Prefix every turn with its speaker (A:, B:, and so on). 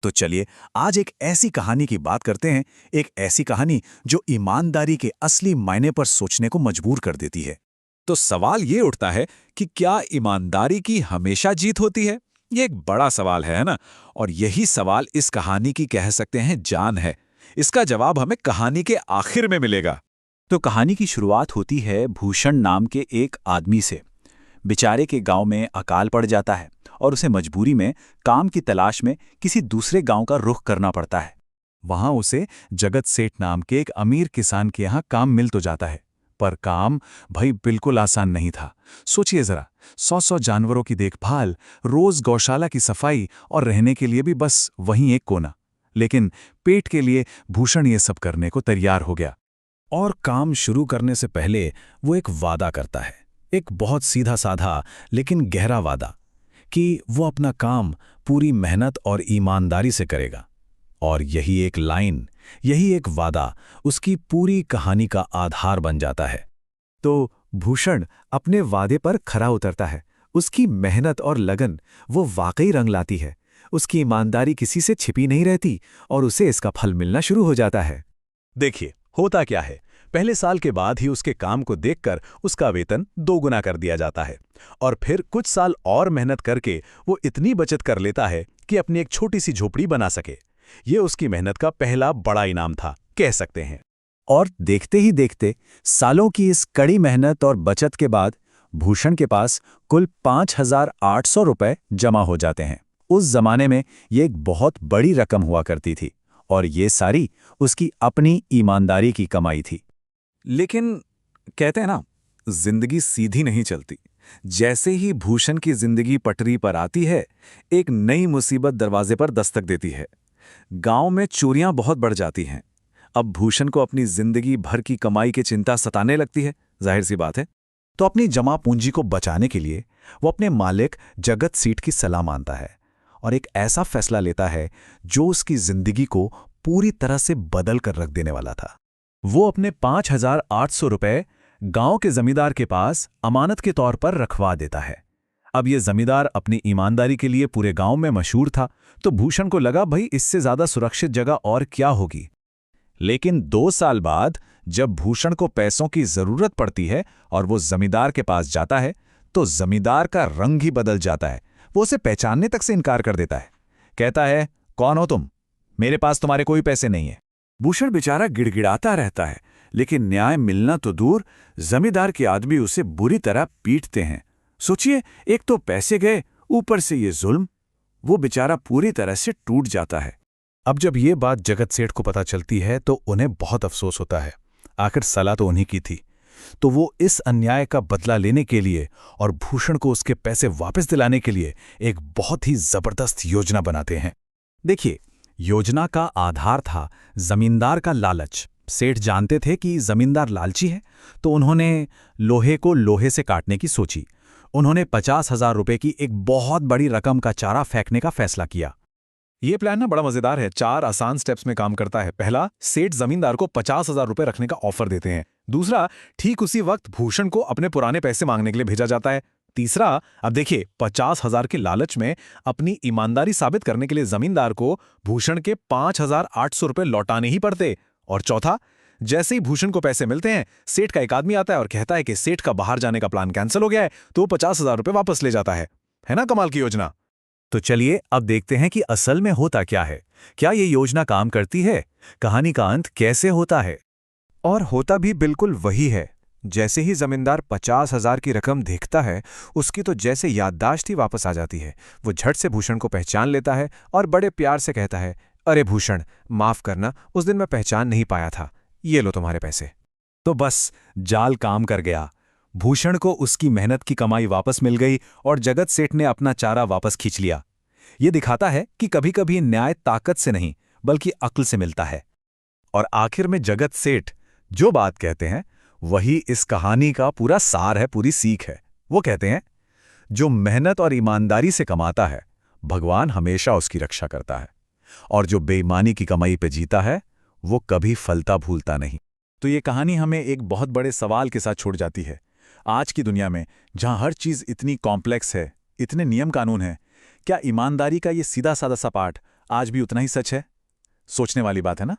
A: तो चलिए आज एक ऐसी कहानी की बात करते हैं, एक ऐसी कहानी जो ईमानदारी के असली मायने पर सोचने को मजबूर कर देती है। तो सवाल ये उठता है कि क्या ईमानदारी की हमेशा जीत होती है? ये एक बड़ा सवाल है ना? और यही सवाल इस कहानी की कह सकते हैं जान है। इसका जवाब हमें कहानी के आखिर में मिलेगा। तो कहानी की शुरुआत होती है भूषण नाम के एक आदमी से। बेचारे के गांव में अकाल पड़ जाता है और उसे मजबूरी में काम की तलाश में किसी दूसरे गांव का रुख करना पड़ता है। वहां उसे जगत सेठ नाम के एक अमीर किसान के यहाँ काम मिल तो जाता है, पर काम भाई बिल्कुल आसान नहीं था। सोचिए जरा, 100 जानवरों की देखभाल, रोज गौशाला की सफाई और रहने के लिए भी बस वहीं एक कोना। लेकिन पेट के लिए भूषण ये सब करने को तैयार हो गया। और काम शुरू करने से पहले वो एक वादा करता है, एक बहुत सीधा साधा लेकिन गहरा वादा, कि वो अपना काम पूरी मेहनत और ईमानदारी से करेगा। और यही एक लाइन, यही एक वादा उसकी पूरी कहानी का आधार बन जाता है। तो भूषण अपने वादे पर खरा उतरता है। उसकी मेहनत और लगन वो वाकई रंग लाती है। उसकी ईमानदारी किसी से छिपी नहीं रहती और उसे इसका फल मिलना शुरू हो जाता है। देखिए होता क्या है, पहले साल के बाद ही उसके काम को देखकर उसका वेतन 2 गुना कर दिया जाता है। और फिर कुछ साल और मेहनत करके वो इतनी बचत कर लेता है कि अपनी एक छोटी सी झोपड़ी बना सके। ये उसकी मेहनत का पहला बड़ा इनाम था, कह सकते हैं। और देखते ही देखते सालों की इस कड़ी मेहनत और बचत के बाद भूषण के पास कुल 5,800 रुपए जमा हो जाते हैं। उस जमाने में ये एक बहुत बड़ी रकम हुआ करती थी और ये सारी उसकी अपनी ईमानदारी की कमाई थी। लेकिन कहते हैं ना, जिंदगी सीधी नहीं चलती। जैसे ही भूषण की जिंदगी पटरी पर आती है, एक नई मुसीबत दरवाजे पर दस्तक देती है। गांव में चोरियां बहुत बढ़ जाती हैं। अब भूषण को अपनी जिंदगी भर की कमाई की चिंता सताने लगती है, जाहिर सी बात है। तो अपनी जमा पूंजी को बचाने के लिए वो अपने मालिक जगत सेठ की सलाह मानता है और एक ऐसा फैसला लेता है जो उसकी जिंदगी को पूरी तरह से बदल कर रख देने वाला था। वो अपने 5,800 रुपए गांव के जमींदार के पास अमानत के तौर पर रखवा देता है। अब ये जमींदार अपनी ईमानदारी के लिए पूरे गांव में मशहूर था, तो भूषण को लगा भाई इससे ज्यादा सुरक्षित जगह और क्या होगी। लेकिन 2 साल बाद जब भूषण को पैसों की जरूरत पड़ती है और वो जमींदार के पास जाता है, तो जमींदार का रंग ही बदल जाता है। वो उसे पहचानने तक से इनकार कर देता है। कहता है, कौन हो तुम? मेरे पास तुम्हारे कोई पैसे नहीं है। भूषण बेचारा गिड़गिड़ाता रहता है, लेकिन न्याय मिलना तो दूर, जमींदार के आदमी उसे बुरी तरह पीटते हैं। सोचिए, एक तो पैसे गए, ऊपर से ये जुल्म। वो बेचारा पूरी तरह से टूट जाता है। अब जब ये बात जगत सेठ को पता चलती है तो उन्हें बहुत अफसोस होता है। आखिर सलाह तो उन्हीं की थी। तो वो इस अन्याय का बदला लेने के लिए और भूषण को उसके पैसे वापस दिलाने के लिए एक बहुत ही जबरदस्त योजना बनाते हैं। देखिए, योजना का आधार था जमींदार का लालच। सेठ जानते थे कि जमींदार लालची है, तो उन्होंने लोहे को लोहे से काटने की सोची। उन्होंने 50,000 रुपए की एक बहुत बड़ी रकम का चारा फेंकने का फैसला किया। ये प्लान ना बड़ा मजेदार है। 4 आसान स्टेप्स में काम करता है। पहला, सेठ जमींदार को 50,000 रुपए रखने का ऑफर देते हैं। दूसरा, ठीक उसी वक्त भूषण को अपने पुराने पैसे मांगने के लिए भेजा जाता है। तीसरा, अब देखिए, 50,000 के लालच में अपनी ईमानदारी साबित करने के लिए जमींदार को भूषण के 5,800 रुपए लौटाने ही पड़ते। और चौथा, जैसे ही भूषण को पैसे मिलते हैं, सेठ का एक आदमी आता है और कहता है कि सेठ का बाहर जाने का प्लान कैंसिल हो गया है, तो 50,000 रुपए वापस ले जाता है। है ना कमाल की योजना? तो चलिए अब देखते हैं कि असल में होता क्या है। क्या ये योजना काम करती है? कहानी का अंत कैसे होता है? और होता भी बिल्कुल वही है। जैसे ही जमींदार 50,000 की रकम देखता है, उसकी तो जैसे याददाश्त ही वापस आ जाती है। वो झट से भूषण को पहचान लेता है और बड़े प्यार से कहता है, अरे भूषण, माफ करना, उस दिन मैं पहचान नहीं पाया था। ये लो तुम्हारे पैसे। तो बस जाल काम कर गया। भूषण को उसकी मेहनत की कमाई वापस मिल गई और जगत सेठ ने अपना चारा वापस खींच लिया। ये दिखाता है कि कभी-कभी न्याय ताकत से नहीं बल्कि अक्ल से मिलता है। और आखिर में जगत सेठ जो बात कहते हैं वही इस कहानी का पूरा सार है, पूरी सीख है। वो कहते हैं, जो मेहनत और ईमानदारी से कमाता है, भगवान हमेशा उसकी रक्षा करता है, और जो बेईमानी की कमाई पे जीता है, वो कभी फलता भूलता नहीं। तो ये कहानी हमें एक बहुत बड़े सवाल के साथ छोड़ जाती है। आज की दुनिया में जहां हर चीज इतनी कॉम्प्लेक्स है, इतने नियम कानून हैं, क्या ईमानदारी का ये सीधा साधा सा पाठ आज भी उतना ही सच है? सोचने वाली बात है ना।